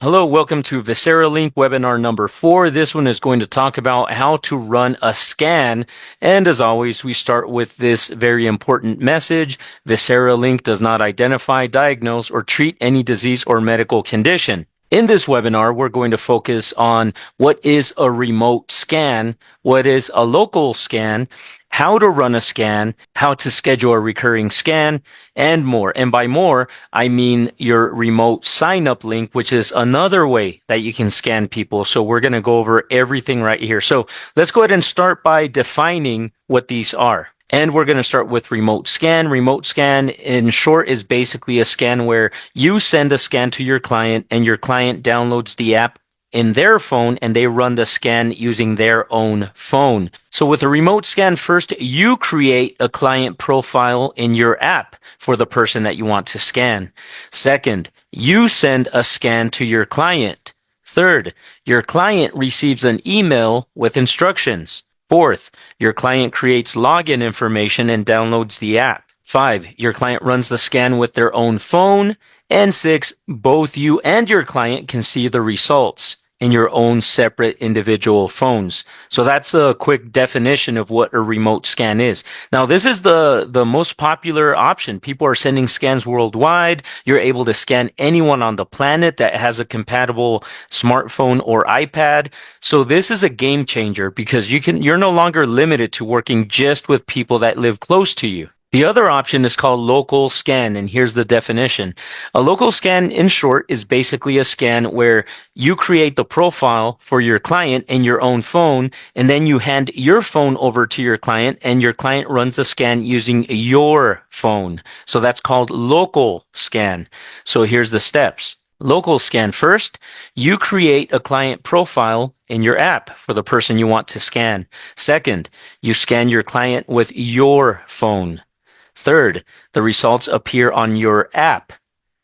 Hello, welcome to VisceraLink webinar number 4. This one is going to talk about how to run a scan. And as always, we start with this very important message. VisceraLink does not identify, diagnose, or treat any disease or medical condition. In this webinar, we're going to focus on what is a remote scan, what is a local scan, how to run a scan, how to schedule a recurring scan, and more. And by more, I mean your remote sign-up link, which is another way that you can scan people. So we're going to go over everything right here. So let's go ahead and start by defining what these are. And we're going to start with remote scan. Remote scan, in short, is basically a scan where you send a scan to your client and your client downloads the app in their phone and they run the scan using their own phone. So with a remote scan, first you create a client profile in your app for the person that you want to scan. Second, you send a scan to your client. Third, your client receives an email with instructions. Fourth, your client creates login information and downloads the app. 5, your client runs the scan with their own phone. And 6, both you and your client can see the results in your own separate individual phones. So that's a quick definition of what a remote scan is. Now, this is the most popular option. People are sending scans worldwide. You're able to scan anyone on the planet that has a compatible smartphone or iPad. So this is a game changer because you're no longer limited to working just with people that live close to you. The other option is called local scan, and here's the definition. A local scan, in short, is basically a scan where you create the profile for your client in your own phone, and then you hand your phone over to your client, and your client runs the scan using your phone. So that's called local scan. So here's the steps. Local scan. First, you create a client profile in your app for the person you want to scan. Second, you scan your client with your phone. Third, the results appear on your app.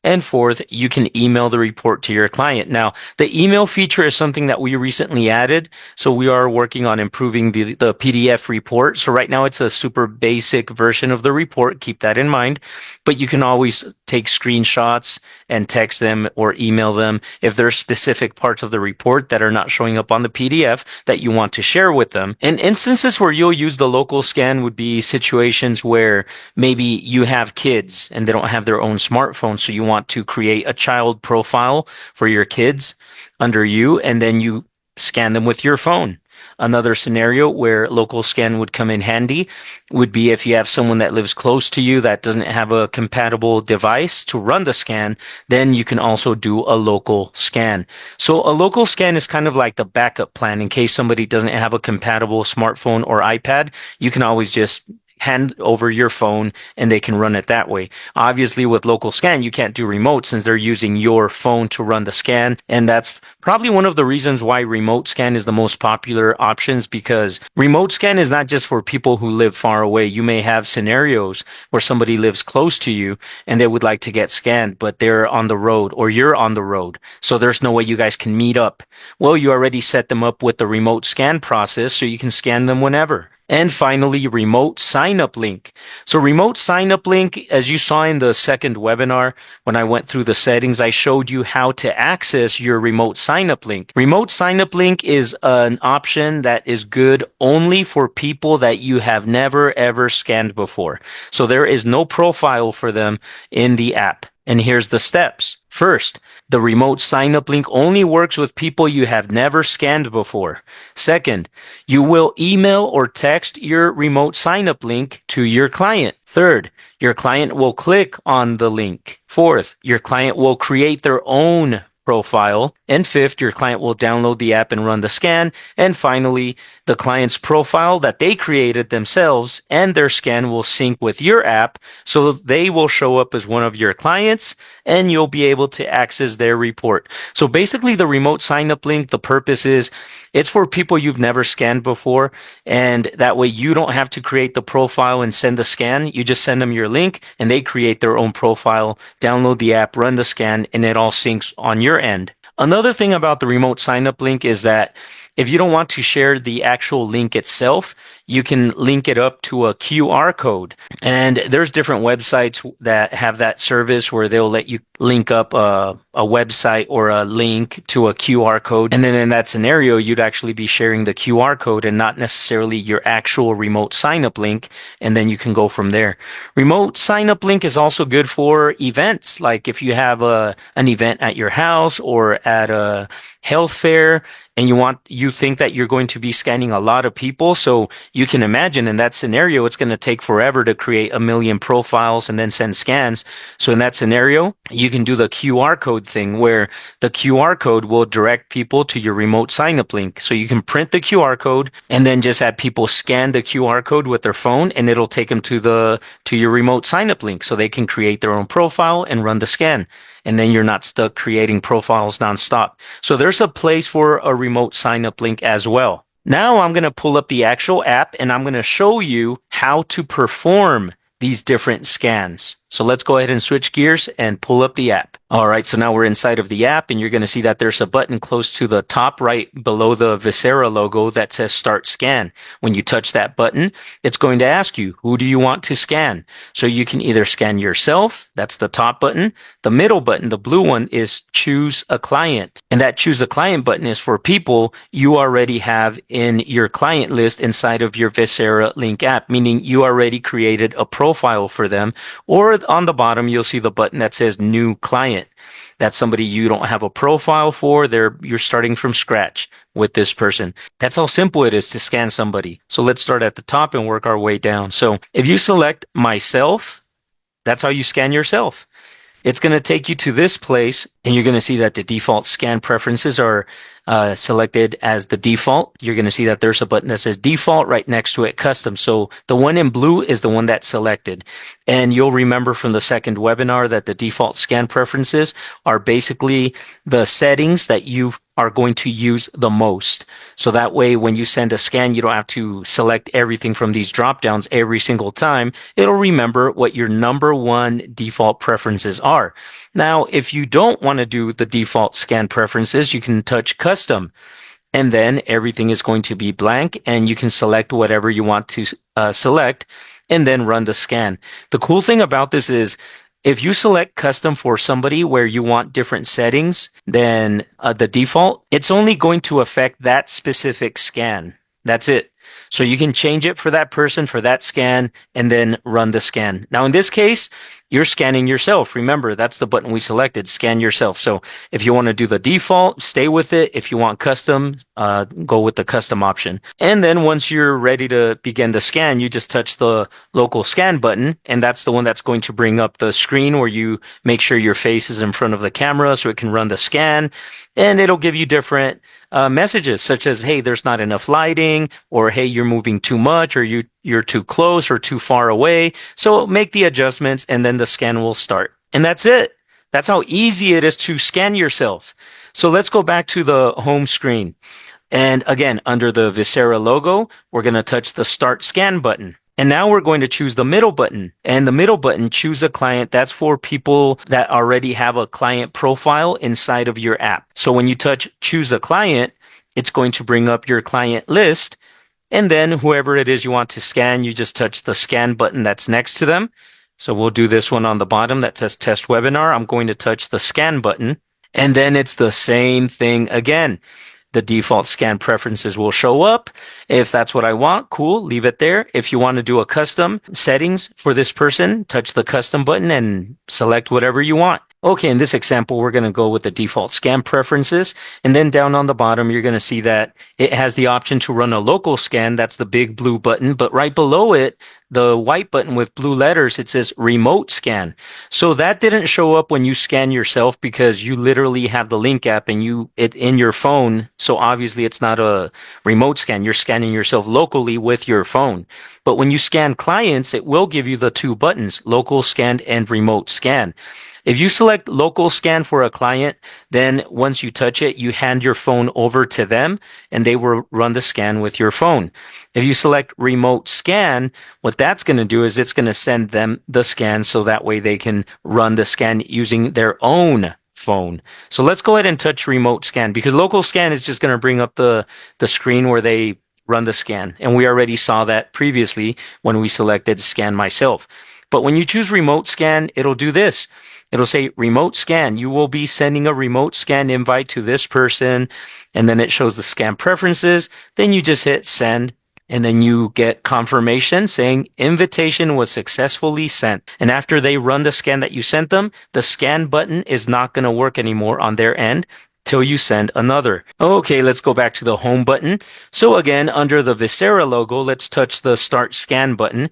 And fourth, you can email the report to your client. Now, the email feature is something that we recently added. So we are working on improving the PDF report. So right now it's a super basic version of the report. Keep that in mind. But you can always take screenshots and text them or email them if there are specific parts of the report that are not showing up on the PDF that you want to share with them. And instances where you'll use the local scan would be situations where maybe you have kids and they don't have their own smartphone, so you want to create a child profile for your kids under you, and then you scan them with your phone. Another scenario where local scan would come in handy would be if you have someone that lives close to you that doesn't have a compatible device to run the scan, then you can also do a local scan. So a local scan is kind of like the backup plan in case somebody doesn't have a compatible smartphone or iPad. You can always just hand over your phone and they can run it that way. Obviously, with local scan, you can't do remote since they're using your phone to run the scan. And that's probably one of the reasons why remote scan is the most popular options, because remote scan is not just for people who live far away. You may have scenarios where somebody lives close to you and they would like to get scanned, but they're on the road or you're on the road. So there's no way you guys can meet up. Well, you already set them up with the remote scan process so you can scan them whenever. And finally, remote sign-up link. So remote sign-up link, as you saw in the second webinar, when I went through the settings, I showed you how to access your remote sign-up link. Remote sign-up link is an option that is good only for people that you have never, ever scanned before. So there is no profile for them in the app. And here's the steps. First, the remote sign-up link only works with people you have never scanned before. Second, you will email or text your remote sign-up link to your client. Third, your client will click on the link. Fourth, your client will create their own profile. And fifth, your client will download the app and run the scan. And finally, the client's profile that they created themselves and their scan will sync with your app, so they will show up as one of your clients and you'll be able to access their report. So basically, the remote sign-up link, the purpose is it's for people you've never scanned before, and that way you don't have to create the profile and send the scan. You just send them your link and they create their own profile, download the app, run the scan, and it all syncs on your end. Another thing about the remote sign-up link is that If you don't want to share the actual link itself, you can link it up to a QR code. And there's different websites that have that service where they'll let you link up a website or a link to a QR code. And then in that scenario, you'd actually be sharing the QR code and not necessarily your actual remote sign-up link. And then you can go from there. Remote sign-up link is also good for events. Like if you have an event at your house or at a health fair, and you think that you're going to be scanning a lot of people. So you can imagine in that scenario, it's going to take forever to create 1 million profiles and then send scans. So in that scenario, you can do the QR code thing where the QR code will direct people to your remote sign-up link. So you can print the QR code and then just have people scan the QR code with their phone, and it'll take them to your remote sign-up link so they can create their own profile and run the scan. And then you're not stuck creating profiles nonstop. So there's a place for a remote sign-up link as well. Now I'm going to pull up the actual app and I'm going to show you how to perform these different scans. So let's go ahead and switch gears and pull up the app. All right, so now we're inside of the app and you're going to see that there's a button close to the top right below the Visera logo that says Start Scan. When you touch that button, it's going to ask you, who do you want to scan? So you can either scan yourself, that's the top button. The middle button, the blue one, is Choose a Client. And that Choose a Client button is for people you already have in your client list inside of your Visera Link app, meaning you already created a profile for them. Or on the bottom, you'll see the button that says New Client. That's somebody you don't have a profile for. You're starting from scratch with this person. That's how simple it is to scan somebody. So let's start at the top and work our way down. So if you select Myself, that's how you scan yourself. It's going to take you to this place, and you're going to see that the default scan preferences are selected as the default. You're going to see that there's a button that says default right next to it, custom. So the one in blue is the one that's selected. And you'll remember from the second webinar that the default scan preferences are basically the settings that you are going to use the most. So that way, when you send a scan, you don't have to select everything from these drop downs every single time. It'll remember what your number one default preferences are. Now, if you don't want to do the default scan preferences, you can touch custom, and then everything is going to be blank, and you can select whatever you want to select and then run the scan. The cool thing about this is if you select custom for somebody where you want different settings than the default, it's only going to affect that specific scan. That's it. So you can change it for that person, for that scan, and then run the scan. Now, in this case, you're scanning yourself. Remember, that's the button we selected, scan yourself. So if you want to do the default, stay with it. If you want custom, go with the custom option. And then once you're ready to begin the scan, you just touch the local scan button, and that's the one that's going to bring up the screen where you make sure your face is in front of the camera so it can run the scan. And it'll give you different messages such as, hey, there's not enough lighting, or hey, you're moving too much, or you're too close or too far away. So make the adjustments and then the scan will start. And that's it. That's how easy it is to scan yourself. So let's go back to the home screen. And again, under the Visera logo, we're going to touch the Start Scan button. And now we're going to choose the middle button. And the middle button, Choose a Client, that's for people that already have a client profile inside of your app. So when you touch Choose a Client, it's going to bring up your client list. And then whoever it is you want to scan, you just touch the scan button that's next to them. So we'll do this one on the bottom that says Test Webinar. I'm going to touch the scan button. And then it's the same thing again. The default scan preferences will show up. If that's what I want, cool, leave it there. If you want to do a custom settings for this person, touch the custom button and select whatever you want. Okay, in this example, we're going to go with the default scan preferences. And then down on the bottom, you're going to see that it has the option to run a local scan. That's the big blue button. But right below it, the white button with blue letters, it says remote scan. So that didn't show up when you scan yourself because you literally have the Link app and it in your phone. So obviously it's not a remote scan. You're scanning yourself locally with your phone. But when you scan clients, it will give you the two buttons, local scan and remote scan. If you select local scan for a client, then once you touch it, you hand your phone over to them and they will run the scan with your phone. If you select remote scan, what that's going to do is it's going to send them the scan so that way they can run the scan using their own phone. So let's go ahead and touch remote scan, because local scan is just going to bring up the screen where they run the scan. And we already saw that previously when we selected scan myself. But when you choose remote scan, it'll do this. It'll say remote scan. You will be sending a remote scan invite to this person. And then it shows the scan preferences. Then you just hit send. And then you get confirmation saying invitation was successfully sent. And after they run the scan that you sent them, the scan button is not going to work anymore on their end till you send another. Okay, let's go back to the home button. So again, under the Visera logo, let's touch the start scan button.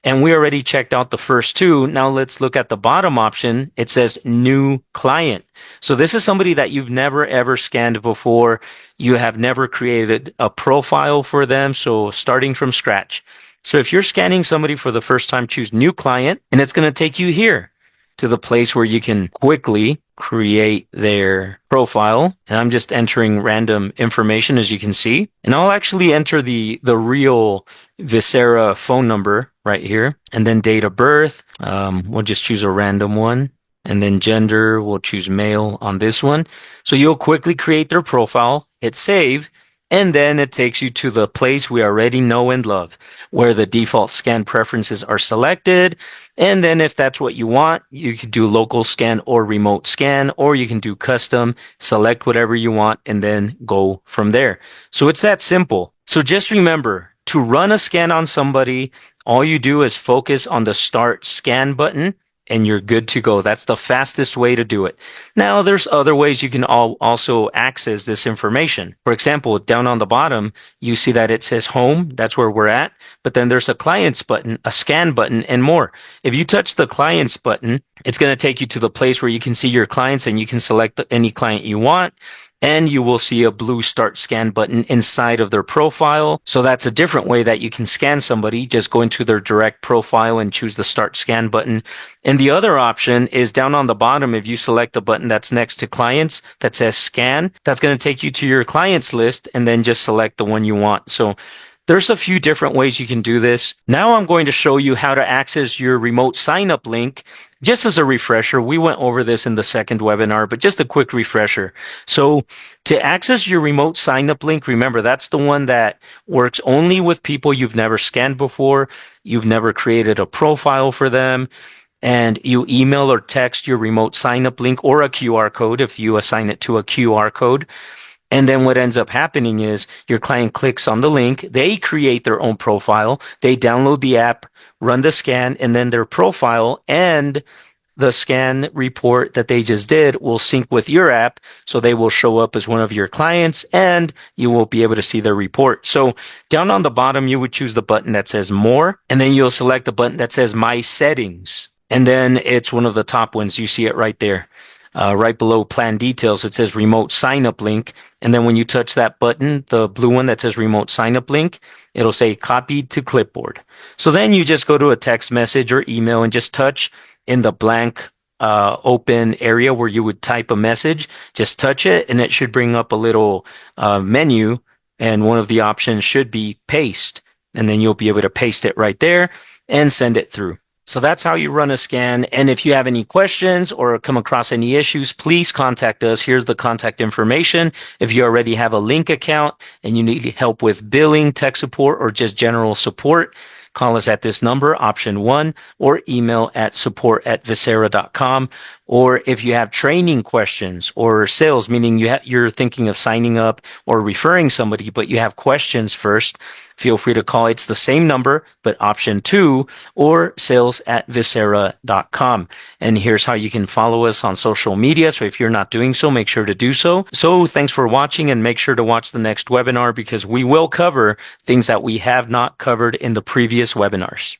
And we already checked out the first two. Now let's look at the bottom option. It says new client. So this is somebody that you've never ever scanned before. You have never created a profile for them. So starting from scratch. So if you're scanning somebody for the first time, choose new client, and it's going to take you here to the place where you can quickly create their profile. And I'm just entering random information, as you can see. And I'll actually enter the real Visera phone number right here. And then date of birth. We'll just choose a random one. And then gender, we'll choose male on this one. So you'll quickly create their profile, hit save, and then it takes you to the place we already know and love, where the default scan preferences are selected. And then if that's what you want, you can do local scan or remote scan, or you can do custom, select whatever you want, and then go from there. So it's that simple. So just remember, to run a scan on somebody, all you do is focus on the start scan button, and you're good to go. That's the fastest way to do it. Now, there's other ways you can also access this information. For example, down on the bottom, you see that it says home. That's where we're at. But then there's a clients button, a scan button, and more. If you touch the clients button, it's going to take you to the place where you can see your clients, and you can select any client you want. And you will see a blue start scan button inside of their profile. So that's a different way that you can scan somebody. Just go into their direct profile and choose the start scan button. And the other option is down on the bottom. If you select the button that's next to clients that says scan, that's going to take you to your clients list, and then just select the one you want. So there's a few different ways you can do this. Now I'm going to show you how to access your remote sign-up link. Just as a refresher, we went over this in the second webinar, but just a quick refresher. So to access your remote sign-up link, remember, that's the one that works only with people you've never scanned before, you've never created a profile for them, and you email or text your remote sign-up link or a QR code if you assign it to a QR code. And then what ends up happening is your client clicks on the link, they create their own profile, they download the app, run the scan, and then their profile and the scan report that they just did will sync with your app. So they will show up as one of your clients, and you will be able to see their report. So down on the bottom, you would choose the button that says more, and then you'll select the button that says my settings. And then it's one of the top ones. You see it right there. Right below plan details, it says remote sign up link. And then when you touch that button, the blue one that says remote sign up link, it'll say copied to clipboard. So then you just go to a text message or email and just touch in the blank open area where you would type a message. Just touch it, and it should bring up a little menu. And one of the options should be paste. And then you'll be able to paste it right there and send it through. So that's how you run a scan. And if you have any questions or come across any issues, please contact us. Here's the contact information. If you already have a Link account and you need help with billing, tech support, or just general support, call us at this number, option 1, or email at support@visera.com. Or if you have training questions or sales, meaning you're thinking of signing up or referring somebody, but you have questions first, feel free to call. It's the same number, but option 2, or sales@visera.com. And here's how you can follow us on social media. So if you're not doing so, make sure to do so. So thanks for watching, and make sure to watch the next webinar, because we will cover things that we have not covered in the previous webinars.